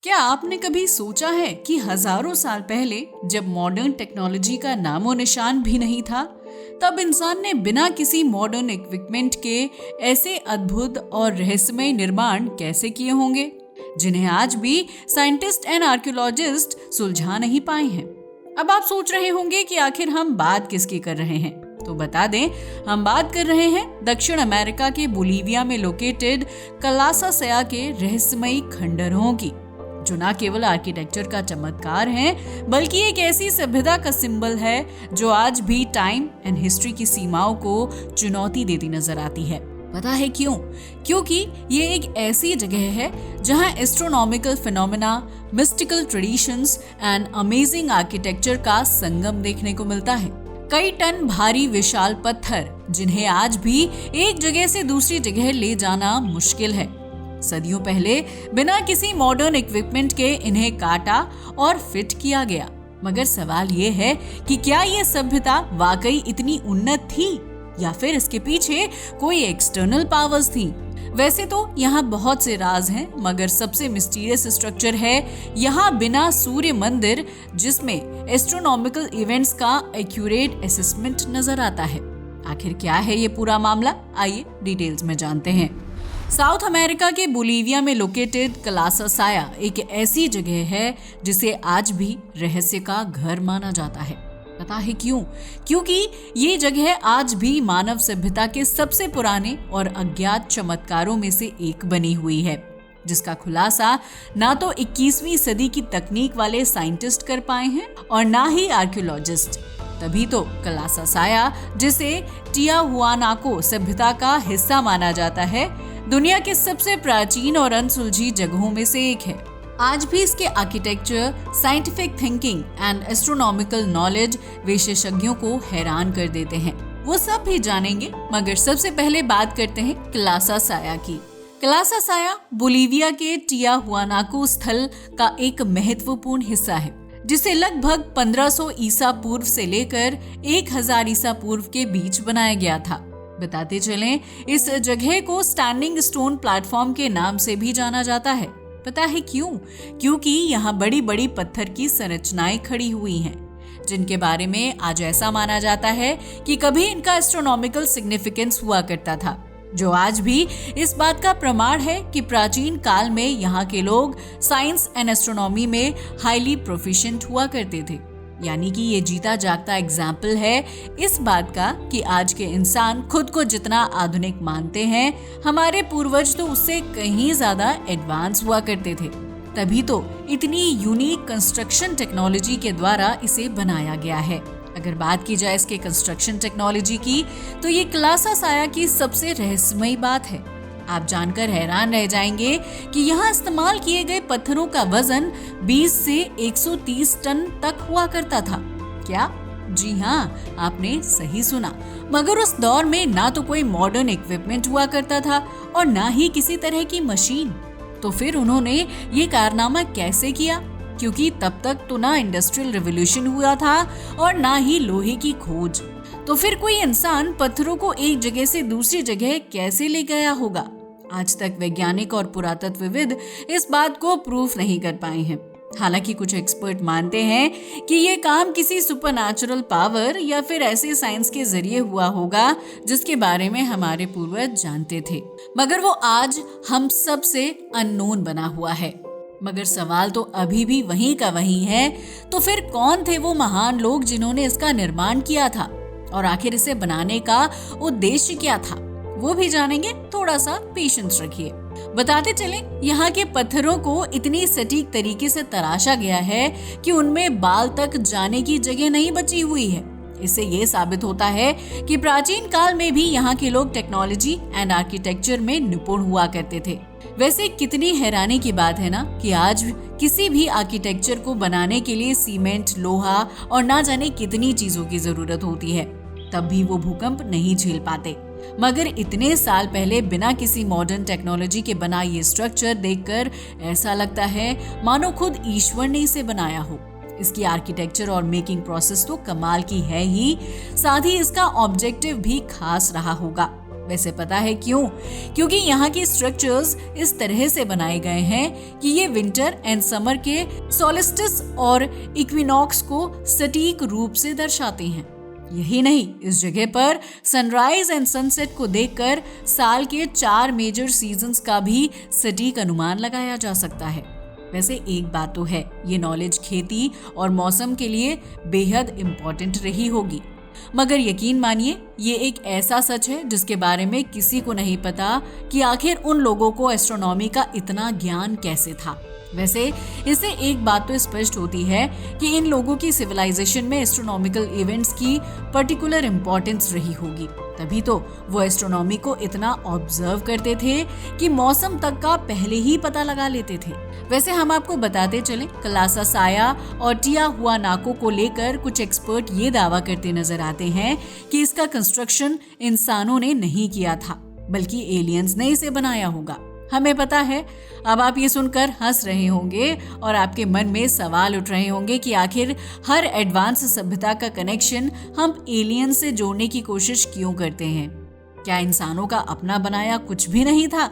क्या आपने कभी सोचा है कि हजारों साल पहले जब मॉडर्न टेक्नोलॉजी का नामो निशान भी नहीं था, तब इंसान ने बिना किसी मॉडर्न इक्विपमेंट के ऐसे अद्भुत और रहस्यमय निर्माण कैसे किए होंगे, जिन्हें आज भी साइंटिस्ट एंड आर्कियोलॉजिस्ट सुलझा नहीं पाए हैं। अब आप सोच रहे होंगे कि आखिर हम बात किसकी कर रहे हैं, तो बता दें, हम बात कर रहे हैं दक्षिण अमेरिका के बोलिविया में लोकेटेड कलासासया के रहस्यमयी खंडहरों की, जो न केवल आर्किटेक्चर का चमत्कार है, बल्कि एक ऐसी सभ्यता का सिंबल है जो आज भी टाइम एंड हिस्ट्री की सीमाओं को चुनौती देती नजर आती है। पता है क्यों? क्योंकि ये एक ऐसी जगह है जहां astronomical phenomena, mystical traditions and amazing architecture का संगम देखने को मिलता है। कई टन भारी विशाल पत्थर, जिन्हें आज भी एक जगह से दूसरी जगह ले जाना मुश्किल है। सदियों पहले बिना किसी मॉडर्न इक्विपमेंट के इन्हें काटा और फिट किया गया। मगर सवाल ये है कि क्या ये सभ्यता वाकई इतनी उन्नत थी, या फिर इसके पीछे कोई एक्सटर्नल पावर्स थी? वैसे तो यहाँ बहुत से राज हैं, मगर सबसे मिस्टीरियस स्ट्रक्चर है यहाँ बिना सूर्य मंदिर, जिसमें एस्ट्रोनॉमिकल इवेंट्स का एक्यूरेट असेसमेंट नजर आता है। आखिर क्या है ये पूरा मामला? आइए डिटेल्स में जानते हैं। साउथ अमेरिका के बोलिविया में लोकेटेड कलासासाया एक ऐसी जगह है जिसे आज भी रहस्य का घर माना जाता है। पता है क्यों? क्योंकि ये जगह आज भी मानव सभ्यता के सबसे पुराने और अज्ञात चमत्कारों में से एक बनी हुई है, जिसका खुलासा ना तो 21वीं सदी की तकनीक वाले साइंटिस्ट कर पाए हैं और ना ही आर्कियोलॉजिस्ट। तभी तो कलासासाया, जिसे टियाहुआनाको सभ्यता का हिस्सा माना जाता है, दुनिया के सबसे प्राचीन और अनसुलझी जगहों में से एक है। आज भी इसके architecture, scientific thinking and astronomical knowledge विशेषज्ञों को हैरान कर देते हैं। वो सब भी जानेंगे, मगर सबसे पहले बात करते हैं कलासासाया की। कलासासाया बोलिविया के टियाहुआनाको स्थल का एक महत्वपूर्ण हिस्सा है, जिसे लगभग 1500 ईसा पूर्व से लेकर 1000 ईसा पूर्व के बीच बनाया गया था। बताते चलें, इस जगह को स्टैंडिंग स्टोन प्लेटफॉर्म के नाम से भी जाना जाता है। पता है क्यों? क्योंकि यहाँ बड़ी बड़ी पत्थर की संरचनाएं खड़ी हुई हैं, जिनके बारे में आज ऐसा माना जाता है कि कभी इनका एस्ट्रोनॉमिकल सिग्निफिकेंस हुआ करता था, जो आज भी इस बात का प्रमाण है कि प्राचीन काल में यहाँ के लोग साइंस एंड एस्ट्रोनॉमी में हाईली प्रोफिशिएंट हुआ करते थे। यानी कि ये जीता जागता एग्जाम्पल है इस बात का कि आज के इंसान खुद को जितना आधुनिक मानते हैं, हमारे पूर्वज तो उससे कहीं ज्यादा एडवांस हुआ करते थे। तभी तो इतनी यूनिक कंस्ट्रक्शन टेक्नोलॉजी के द्वारा इसे बनाया गया है। अगर बात की जाए इसके कंस्ट्रक्शन टेक्नोलॉजी की, तो ये कलासासाया की सबसे रहस्यमयी बात है। आप जानकर हैरान रह जाएंगे कि यहाँ इस्तेमाल किए गए पत्थरों का वजन 20 से 130 टन तक हुआ करता था। क्या? जी हाँ, आपने सही सुना। मगर उस दौर में ना तो कोई मॉडर्न इक्विपमेंट हुआ करता था और ना ही किसी तरह की मशीन। तो फिर उन्होंने ये कारनामा कैसे किया? क्योंकि तब तक तो ना इंडस्ट्रियल रिवॉल्यूशन हुआ था और ना ही लोहे की खोज। तो फिर कोई इंसान पत्थरों को एक जगह से दूसरी जगह कैसे ले गया होगा? आज तक वैज्ञानिक और पुरातत्वविद इस बात को प्रूफ नहीं कर पाए हैं। हालांकि कुछ एक्सपर्ट मानते हैं कि ये काम किसी सुपरनैचुरल पावर या फिर ऐसे साइंस के जरिए हुआ होगा जिसके बारे में हमारे पूर्वज जानते थे, मगर वो आज हम सब से अननोन बना हुआ है। मगर सवाल तो अभी भी वहीं का वहीं है, तो फिर कौन थे वो महान लोग जिन्होंने इसका निर्माण किया था, और आखिर इसे बनाने का उद्देश्य क्या था? वो भी जानेंगे। थोड़ा सा पेशेंस रखिए। बताते चलें, यहाँ के पत्थरों को इतनी सटीक तरीके से तराशा गया है कि उनमें बाल तक जाने की जगह नहीं बची हुई है। इससे ये साबित होता है कि प्राचीन काल में भी यहाँ के लोग टेक्नोलॉजी एंड आर्किटेक्चर में निपुण हुआ करते थे। वैसे कितनी हैरानी की बात है ना कि आज किसी भी आर्किटेक्चर को बनाने के लिए सीमेंट, लोहा और ना जाने कितनी चीजों की जरूरत होती है, तब भी वो भूकंप नहीं झेल पाते। मगर इतने साल पहले बिना किसी मॉडर्न टेक्नोलॉजी के बना ये स्ट्रक्चर देखकर ऐसा लगता है मानो खुद ईश्वर ने इसे बनाया हो। इसकी आर्किटेक्चर और मेकिंग प्रोसेस तो कमाल की है ही, साथ ही इसका ऑब्जेक्टिव भी खास रहा होगा। वैसे पता है क्यों? क्योंकि यहाँ के स्ट्रक्चर्स इस तरह से बनाए गए हैं कि ये विंटर एंड समर के सोलिस्टिस और इक्विनॉक्स को सटीक रूप से दर्शाते हैं। यही नहीं, इस जगह पर सनराइज एंड सनसेट को देखकर साल के 4 मेजर सीजन्स का भी सटीक अनुमान लगाया जा सकता है। वैसे एक बात तो है, ये नॉलेज खेती और मौसम के लिए बेहद इम्पोर्टेंट रही होगी, मगर यकीन मानिए ये एक ऐसा सच है जिसके बारे में किसी को नहीं पता कि आखिर उन लोगों को एस्ट्रोनॉमी का इतना ज्ञान कैसे था। वैसे इससे एक बात तो स्पष्ट होती है कि इन लोगों की सिविलाइजेशन में एस्ट्रोनॉमिकल इवेंट्स की पर्टिकुलर इम्पोर्टेंस रही होगी, तभी तो वो एस्ट्रोनॉमी को इतना ऑब्जर्व करते थे कि मौसम तक का पहले ही पता लगा लेते थे। वैसे हम आपको बताते चलें, कलासा साया और टियाहुआनाको को लेकर कुछ एक्सपर्ट ये दावा करते नजर आते हैं कि इसका कंस्ट्रक्शन इंसानों ने नहीं किया था, बल्कि एलियंस ने इसे बनाया होगा। हमें पता है, अब आप ये सुनकर हंस रहे होंगे और आपके मन में सवाल उठ रहे होंगे कि आखिर हर एडवांस सभ्यता का कनेक्शन हम एलियन से जोड़ने की कोशिश क्यों करते हैं? क्या इंसानों का अपना बनाया कुछ भी नहीं था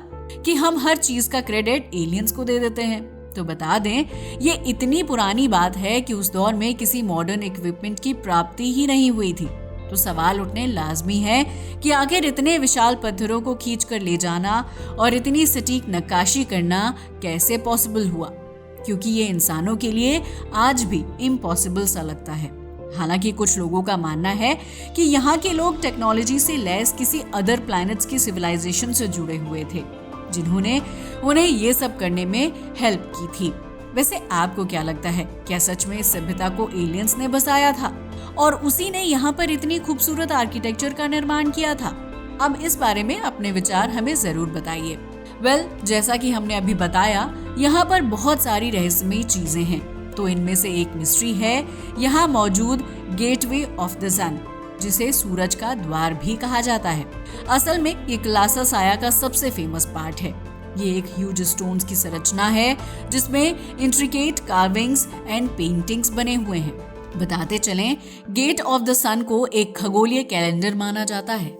कि हम हर चीज का क्रेडिट एलियंस को दे देते हैं? तो बता दें, ये इतनी पुरानी बात है कि उस दौर में किसी मॉडर्न इक्विपमेंट की प्राप्ति ही नहीं हुई थी। तो सवाल उठने लाजमी है कि आखिर इतने विशाल पत्थरों को खींच कर ले जाना और इतनी सटीक नक्काशी करना कैसे पॉसिबल हुआ, क्योंकि ये इंसानों के लिए आज भी इम्पॉसिबल सा लगता है। हालांकि कुछ लोगों का मानना है कि यहाँ के लोग टेक्नोलॉजी से लैस किसी अदर प्लैनेट्स की सिविलाइजेशन से जुड़े हुए थे, जिन्होंने उन्हें ये सब करने में हेल्प की थी। वैसे आपको क्या लगता है, क्या सच में इस सभ्यता को एलियंस ने बसाया था और उसी ने यहाँ पर इतनी खूबसूरत आर्किटेक्चर का निर्माण किया था? अब इस बारे में अपने विचार हमें जरूर बताइए। जैसा कि हमने अभी बताया, यहाँ पर बहुत सारी रहस्यमयी चीजें हैं, तो इनमें से एक मिस्ट्री है यहाँ मौजूद गेटवे ऑफ द सन, जिसे सूरज का द्वार भी कहा जाता है। असल में ये कलासा साया का सबसे फेमस पार्ट है। ये एक ह्यूज स्टोन्स की संरचना है जिसमें इंट्रिकेट कार्विंग्स एंड पेंटिंग्स बने हुए हैं। बताते चलें, गेट ऑफ द सन को एक खगोलीय कैलेंडर माना जाता है।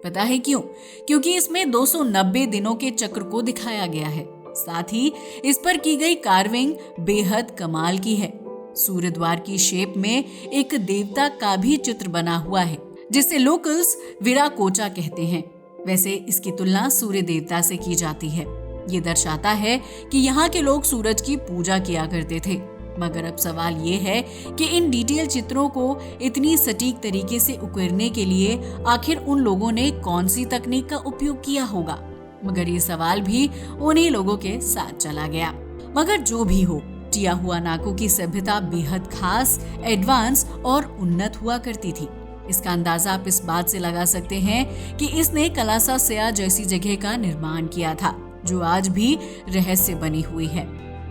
पता है क्यों? क्योंकि इसमें 290 दिनों के चक्र को दिखाया गया है। साथ ही इस पर की गई कार्विंग बेहद कमाल की है। सूर्य द्वार की शेप में एक देवता का भी चित्र बना हुआ है, जिसे लोकल्स विराकोचा कहते हैं। वैसे इसकी तुलना सूर्य देवता से की जाती है। ये दर्शाता है कि यहाँ के लोग सूरज की पूजा किया करते थे। मगर अब सवाल ये है कि इन डिटेल चित्रों को इतनी सटीक तरीके से उकेरने के लिए आखिर उन लोगों ने कौन सी तकनीक का उपयोग किया होगा? मगर ये सवाल भी उन्हीं लोगों के साथ चला गया। मगर जो भी हो, टियाहुआनाको की सभ्यता बेहद खास, एडवांस और उन्नत हुआ करती थी। इसका अंदाजा आप इस बात से लगा सकते हैं कि इसने कलासा साया जैसी जगह का निर्माण किया था, जो आज भी रहस्य बनी हुई है।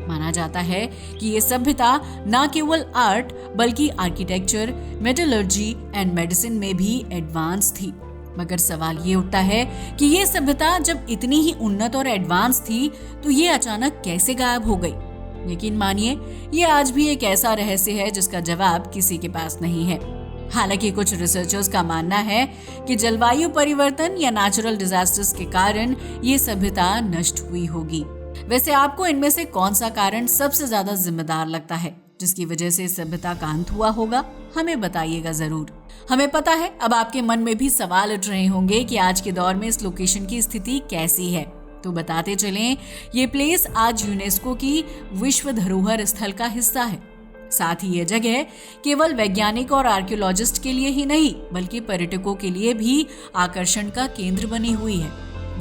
माना जाता है कि ये सभ्यता न केवल आर्ट बल्कि आर्किटेक्चर, मेटलर्जी एंड मेडिसिन में भी एडवांस थी। मगर सवाल ये उठता है कि ये सभ्यता जब इतनी ही उन्नत और एडवांस थी तो ये अचानक कैसे गायब हो गई? यकीन मानिए, ये आज भी एक ऐसा रहस्य है जिसका जवाब किसी के पास नहीं है। हालांकि कुछ रिसर्चर्स का मानना है कि जलवायु परिवर्तन या नेचुरल डिजास्टर्स के कारण ये सभ्यता नष्ट हुई होगी। वैसे आपको इनमें से कौन सा कारण सबसे ज्यादा जिम्मेदार लगता है जिसकी वजह से सभ्यता का अंत हुआ होगा? हमें बताइएगा जरूर। हमें पता है अब आपके मन में भी सवाल उठ रहे होंगे कि आज के दौर में इस लोकेशन की स्थिति कैसी है। तो बताते चलें, ये प्लेस आज यूनेस्को की विश्व धरोहर स्थल का हिस्सा है। साथ ही ये जगह केवल वैज्ञानिक और आर्कियोलॉजिस्ट के लिए ही नहीं बल्कि पर्यटकों के लिए भी आकर्षण का केंद्र बनी हुई है,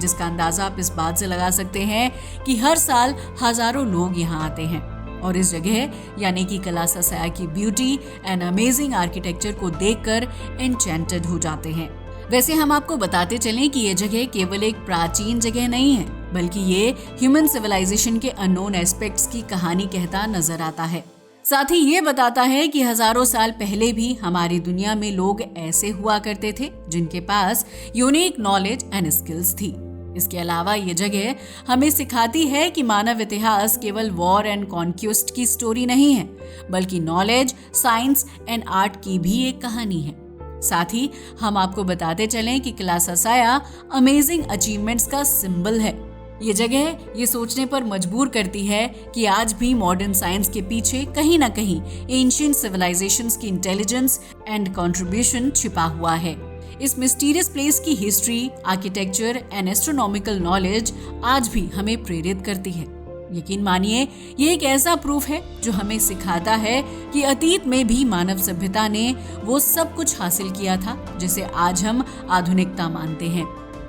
जिसका अंदाजा आप इस बात से लगा सकते हैं कि हर साल हजारों लोग यहाँ आते हैं और इस जगह यानी कि कलासा साया की ब्यूटी एंड अमेजिंग आर्किटेक्चर को देखकर एन्चेंटेड हो जाते हैं। वैसे हम आपको बताते चलें कि ये जगह केवल एक प्राचीन जगह नहीं है, बल्कि ये ह्यूमन सिविलाइजेशन के अननोन एस्पेक्ट्स की कहानी कहता नजर आता है। साथ ही ये बताता है कि हजारों साल पहले भी हमारी दुनिया में लोग ऐसे हुआ करते थे जिनके पास यूनिक नॉलेज एंड स्किल्स थी। इसके अलावा ये जगह हमें सिखाती है कि मानव इतिहास केवल वॉर एंड कॉन्क्वेस्ट की स्टोरी नहीं है, बल्कि नॉलेज, साइंस एंड आर्ट की भी एक कहानी है। साथ ही हम आपको बताते चलें कि किला ससाया अमेजिंग अचीवमेंट्स का सिंबल है। ये जगह ये सोचने पर मजबूर करती है कि आज भी मॉडर्न साइंस के पीछे कहीं ना कहीं एंशिएंट सिविलाइजेशंस की इंटेलिजेंस एंड कंट्रीब्यूशन छिपा हुआ है। इस मिस्टीरियस प्लेस की history, architecture and astronomical knowledge आज भी हमें प्रेरित करती है। यकीन मानिए, ये एक ऐसा प्रूफ है जो हमें सिखाता है कि अतीत में भी मानव सभ्यता ने वो सब कुछ हासिल किया था जिसे आज हम आधुनिकता मानते हैं।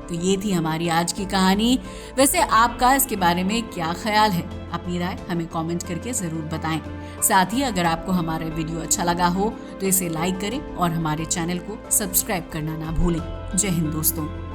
तो ये थी हमारी आज की कहानी। वैसे आपका इसके बारे में क्या ख्याल है? अपनी राय हमें कमेंट करके जरूर बताएं। साथ ही अगर आपको हमारा वीडियो अच्छा लगा हो तो इसे लाइक करें और हमारे चैनल को सब्सक्राइब करना ना भूलें। जय हिंद दोस्तों।